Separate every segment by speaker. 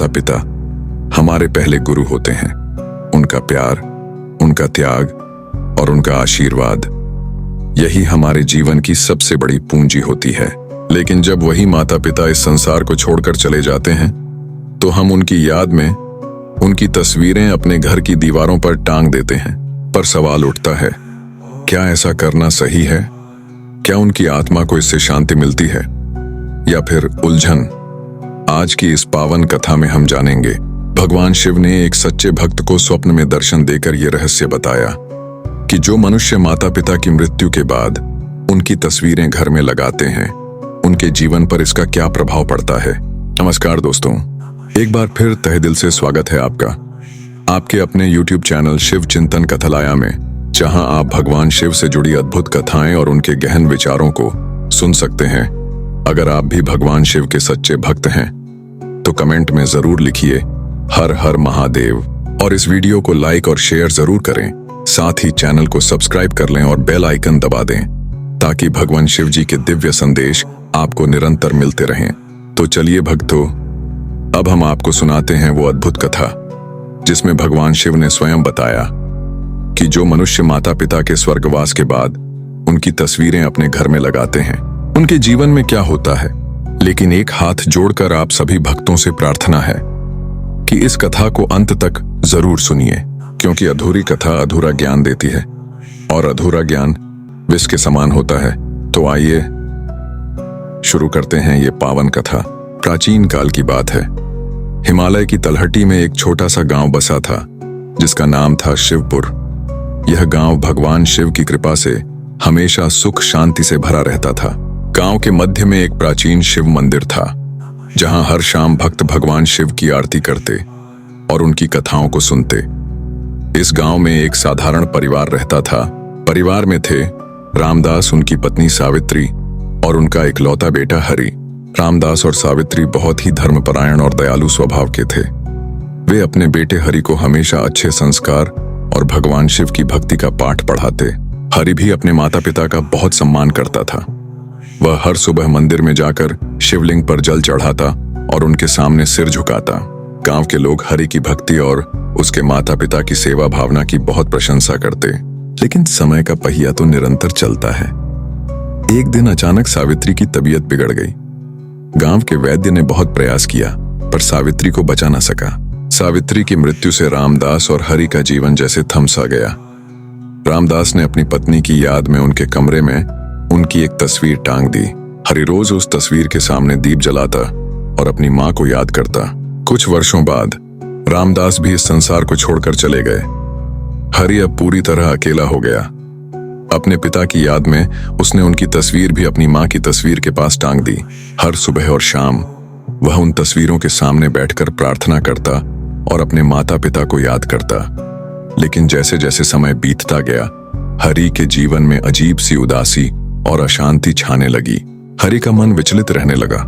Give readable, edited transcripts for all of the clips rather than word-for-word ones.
Speaker 1: माता पिता हमारे पहले गुरु होते हैं। उनका प्यार, उनका त्याग और उनका आशीर्वाद, यही हमारे जीवन की सबसे बड़ी पूंजी होती है। लेकिन जब वही माता पिता इस संसार को छोड़कर चले जाते हैं तो हम उनकी याद में उनकी तस्वीरें अपने घर की दीवारों पर टांग देते हैं। पर सवाल उठता है, क्या ऐसा करना सही है? क्या उनकी आत्मा को इससे शांति मिलती है या फिर उलझन? आज की इस पावन कथा में हम जानेंगे। भगवान शिव ने एक सच्चे भक्त को स्वप्न में दर्शन देकर यह रहस्य बताया कि जो मनुष्य माता पिता की मृत्यु के बाद उनकी तस्वीरें घर में लगाते हैं, उनके जीवन पर इसका क्या प्रभाव पड़ता है। नमस्कार दोस्तों, एक बार फिर तहे दिल से स्वागत है आपका आपके अपने YouTube चैनल शिव चिंतन कथालया में, जहां आप भगवान शिव से जुड़ी अद्भुत कथाएं और उनके गहन विचारों को सुन सकते हैं। अगर आप भी भगवान शिव के सच्चे भक्त हैं तो कमेंट में जरूर लिखिए हर हर महादेव, और इस वीडियो को लाइक और शेयर जरूर करें। साथ ही चैनल को सब्सक्राइब कर लें और बेल आइकन दबा दें ताकि भगवान शिव जी के दिव्य संदेश आपको निरंतर मिलते रहें। तो चलिए भक्तों, अब हम आपको सुनाते हैं वो अद्भुत कथा जिसमें भगवान शिव ने स्वयं बताया कि जो मनुष्य माता पिता के स्वर्गवास के बाद उनकी तस्वीरें अपने घर में लगाते हैं, उनके जीवन में क्या होता है। लेकिन एक हाथ जोड़कर आप सभी भक्तों से प्रार्थना है कि इस कथा को अंत तक जरूर सुनिए, क्योंकि अधूरी कथा अधूरा ज्ञान देती है और अधूरा ज्ञान विष के समान होता है। तो आइए शुरू करते हैं ये पावन कथा। प्राचीन काल की बात है। हिमालय की तलहटी में एक छोटा सा गांव बसा था जिसका नाम था शिवपुर। यह गांव भगवान शिव की कृपा से हमेशा सुख शांति से भरा रहता था। गांव के मध्य में एक प्राचीन शिव मंदिर था जहां हर शाम भक्त भगवान शिव की आरती करते और उनकी कथाओं को सुनते। इस गांव में एक साधारण परिवार रहता था। परिवार में थे रामदास, उनकी पत्नी सावित्री और उनका इकलौता बेटा हरि। रामदास और सावित्री बहुत ही धर्मपरायण और दयालु स्वभाव के थे। वे अपने बेटे हरि को हमेशा अच्छे संस्कार और भगवान शिव की भक्ति का पाठ पढ़ाते। हरि भी अपने माता पिता का बहुत सम्मान करता था। वह हर सुबह मंदिर में जाकर शिवलिंग पर जल चढ़ाता और उनके सामने सिर झुकाता। गांव के लोग हरि की भक्ति और उसके माता पिता की सेवा भावना की बहुत प्रशंसा करते। लेकिन समय का पहिया तो निरंतर चलता है। एक दिन अचानक सावित्री की तबीयत बिगड़ गई। गांव के वैद्य ने बहुत प्रयास किया पर सावित्री को बचा न सका। सावित्री की मृत्यु से रामदास और हरि का जीवन जैसे थम सा गया। रामदास ने अपनी पत्नी की याद में उनके कमरे में उनकी एक तस्वीर टांग दी। हरि रोज उस तस्वीर के सामने दीप जलाता और अपनी मां को याद करता। कुछ वर्षों बाद रामदास भी इस संसार को छोड़कर चले गए। हरि अब पूरी तरह अकेला हो गया। अपने पिता की याद में उसने उनकी तस्वीर भी अपनी मां की तस्वीर के पास टांग दी। हर सुबह और शाम वह उन तस्वीरों के सामने बैठकर प्रार्थना करता और अपने माता पिता को याद करता। लेकिन जैसे जैसे समय बीतता गया, हरि के जीवन में अजीब सी उदासी और अशांति छाने लगी। हरि का मन विचलित रहने लगा।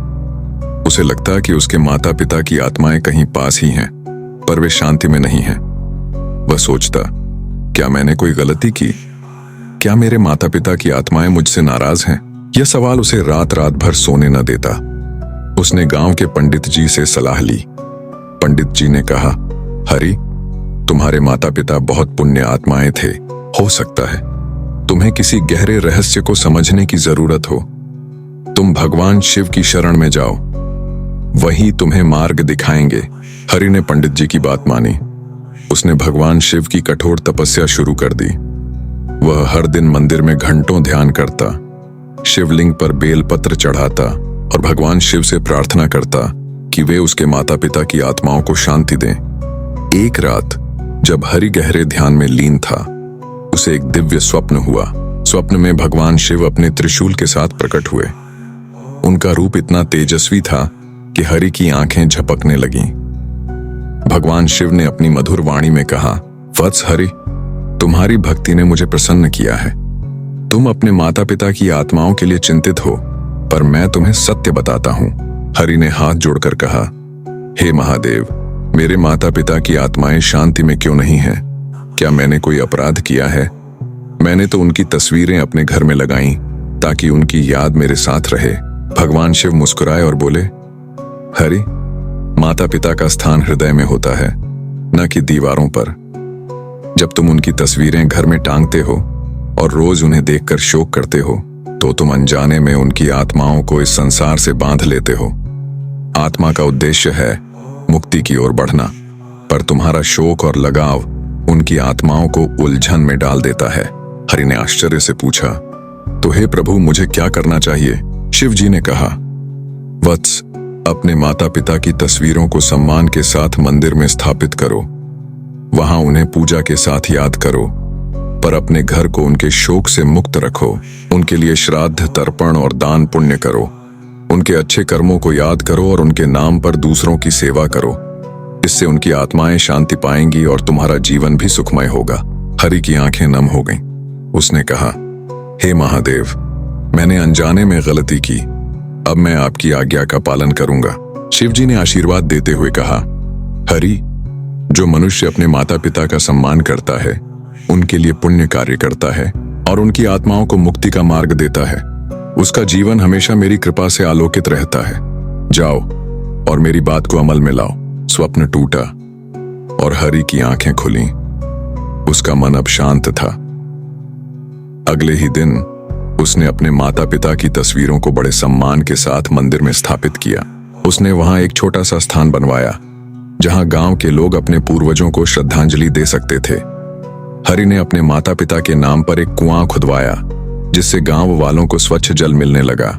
Speaker 1: उसे लगता कि उसके माता पिता की आत्माएं कहीं पास ही हैं, पर वे शांति में नहीं हैं। वह सोचता, क्या मैंने कोई गलती की? क्या मेरे माता पिता की आत्माएं मुझसे नाराज हैं? यह सवाल उसे रात रात भर सोने न देता। उसने गांव के पंडित जी से सलाह ली। पंडित जी ने कहा, हरि, तुम्हारे माता पिता बहुत पुण्य आत्माएं थे। हो सकता है तुम्हें किसी गहरे रहस्य को समझने की जरूरत हो। तुम भगवान शिव की शरण में जाओ, वही तुम्हें मार्ग दिखाएंगे। हरि ने पंडित जी की बात मानी। उसने भगवान शिव की कठोर तपस्या शुरू कर दी। वह हर दिन मंदिर में घंटों ध्यान करता, शिवलिंग पर बेलपत्र चढ़ाता और भगवान शिव से प्रार्थना करता कि वे उसके माता पिता की आत्माओं को शांति दें। एक रात जब हरि गहरे ध्यान में लीन था, उसे एक दिव्य स्वप्न हुआ। स्वप्न में भगवान शिव अपने त्रिशूल के साथ प्रकट हुए। उनका रूप इतना तेजस्वी था कि हरि की आंखें झपकने लगीं। भगवान शिव ने अपनी मधुर वाणी में कहा, वत्स हरि, तुम्हारी भक्ति ने मुझे प्रसन्न किया है। तुम अपने माता पिता की आत्माओं के लिए चिंतित हो, पर मैं तुम्हें सत्य बताता हूं। हरि ने हाथ जोड़कर कहा, हे महादेव, मेरे माता पिता की आत्माएं शांति में क्यों नहीं हैं? क्या मैंने कोई अपराध किया है? मैंने तो उनकी तस्वीरें अपने घर में लगाई ताकि उनकी याद मेरे साथ रहे। भगवान शिव मुस्कुराए और बोले, हरि, माता पिता का स्थान हृदय में होता है, न कि दीवारों पर। जब तुम उनकी तस्वीरें घर में टांगते हो और रोज उन्हें देखकर शोक करते हो, तो तुम अनजाने में उनकी आत्माओं को इस संसार से बांध लेते हो। आत्मा का उद्देश्य है मुक्ति की ओर बढ़ना, पर तुम्हारा शोक और लगाव उनकी आत्माओं को उलझन में डाल देता है। हरि ने आश्चर्य से पूछा, तो हे प्रभु, मुझे क्या करना चाहिए? शिव जी ने कहा, वत्स, अपने माता पिता की तस्वीरों को सम्मान के साथ मंदिर में स्थापित करो। वहां उन्हें पूजा के साथ याद करो, पर अपने घर को उनके शोक से मुक्त रखो। उनके लिए श्राद्ध, तर्पण और दान पुण्य करो। उनके अच्छे कर्मों को याद करो और उनके नाम पर दूसरों की सेवा करो। इससे उनकी आत्माएं शांति पाएंगी और तुम्हारा जीवन भी सुखमय होगा। हरि की आंखें नम हो गईं। उसने कहा, हे महादेव, मैंने अनजाने में गलती की। अब मैं आपकी आज्ञा का पालन करूंगा। शिवजी ने आशीर्वाद देते हुए कहा, हरि, जो मनुष्य अपने माता पिता का सम्मान करता है, उनके लिए पुण्य कार्य करता है और उनकी आत्माओं को मुक्ति का मार्ग देता है, उसका जीवन हमेशा मेरी कृपा से आलोकित रहता है। जाओ और मेरी बात को अमल में लाओ। स्वप्न टूटा और हरि की आंखें खुली। उसका मन अब शांत था। अगले ही दिन उसने अपने माता पिता की तस्वीरों को बड़े सम्मान के साथ मंदिर में स्थापित किया। उसने वहां एक छोटा सा स्थान बनवाया जहां गांव के लोग अपने पूर्वजों को श्रद्धांजलि दे सकते थे। हरि ने अपने माता पिता के नाम पर एक कुआं खुदवाया, जिससे गांव वालों को स्वच्छ जल मिलने लगा।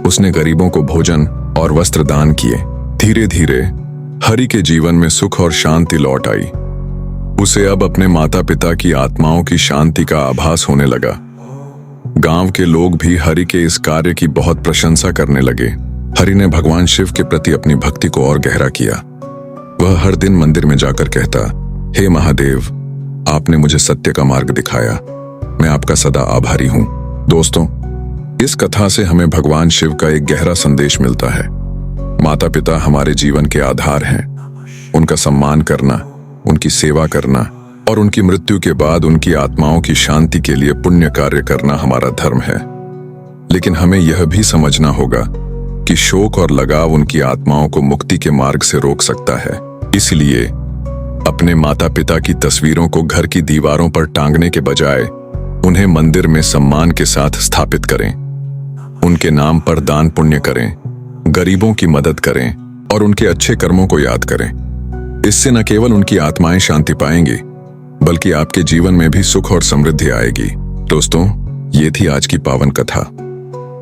Speaker 1: उसने गरीबों को भोजन और वस्त्र दान किए। धीरे धीरे हरि के जीवन में सुख और शांति लौट आई। उसे अब अपने माता पिता की आत्माओं की शांति का आभास होने लगा। गांव के लोग भी हरि के इस कार्य की बहुत प्रशंसा करने लगे। हरि ने भगवान शिव के प्रति अपनी भक्ति को और गहरा किया। वह हर दिन मंदिर में जाकर कहता, हे महादेव, आपने मुझे सत्य का मार्ग दिखाया। मैं आपका सदा आभारी हूं। दोस्तों, इस कथा से हमें भगवान शिव का एक गहरा संदेश मिलता है। माता पिता हमारे जीवन के आधार हैं। उनका सम्मान करना, उनकी सेवा करना और उनकी मृत्यु के बाद उनकी आत्माओं की शांति के लिए पुण्य कार्य करना हमारा धर्म है। लेकिन हमें यह भी समझना होगा कि शोक और लगाव उनकी आत्माओं को मुक्ति के मार्ग से रोक सकता है। इसलिए अपने माता पिता की तस्वीरों को घर की दीवारों पर टांगने के बजाय उन्हें मंदिर में सम्मान के साथ स्थापित करें। उनके नाम पर दान पुण्य करें, गरीबों की मदद करें और उनके अच्छे कर्मों को याद करें। इससे न केवल उनकी आत्माएं शांति पाएंगी, बल्कि आपके जीवन में भी सुख और समृद्धि आएगी। दोस्तों, ये थी आज की पावन कथा।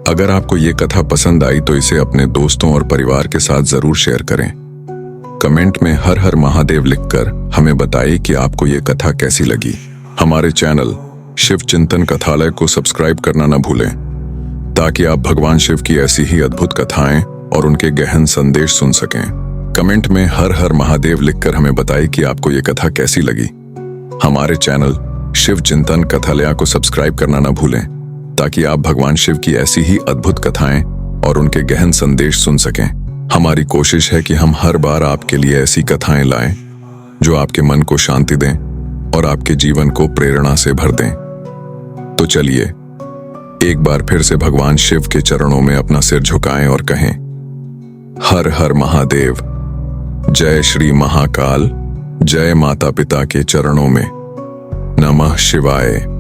Speaker 1: अगर आपको ये कथा पसंद आई तो इसे अपने दोस्तों और परिवार के साथ जरूर शेयर करें। कमेंट में हर हर महादेव लिखकर हमें बताइए कि आपको ये कथा कैसी लगी। हमारे चैनल शिव चिंतन कथालय को सब्सक्राइब करना न भूलें, ताकि आप भगवान शिव की ऐसी ही अद्भुत कथाएं और उनके गहन संदेश सुन सकें। कमेंट में हर हर महादेव लिखकर हमें बताइए कि आपको ये कथा कैसी लगी। हमारे चैनल शिव चिंतन कथालय को सब्सक्राइब करना न भूलें, ताकि आप भगवान शिव की ऐसी ही अद्भुत कथाएं और उनके गहन संदेश सुन सकें। हमारी कोशिश है कि हम हर बार आपके लिए ऐसी कथाएं लाएं जो आपके मन को शांति दें और आपके जीवन को प्रेरणा से भर दें। तो चलिए एक बार फिर से भगवान शिव के चरणों में अपना सिर झुकाएं और कहें, हर हर महादेव, जय श्री महाकाल, जय माता पिता के चरणों में, नमः शिवाय।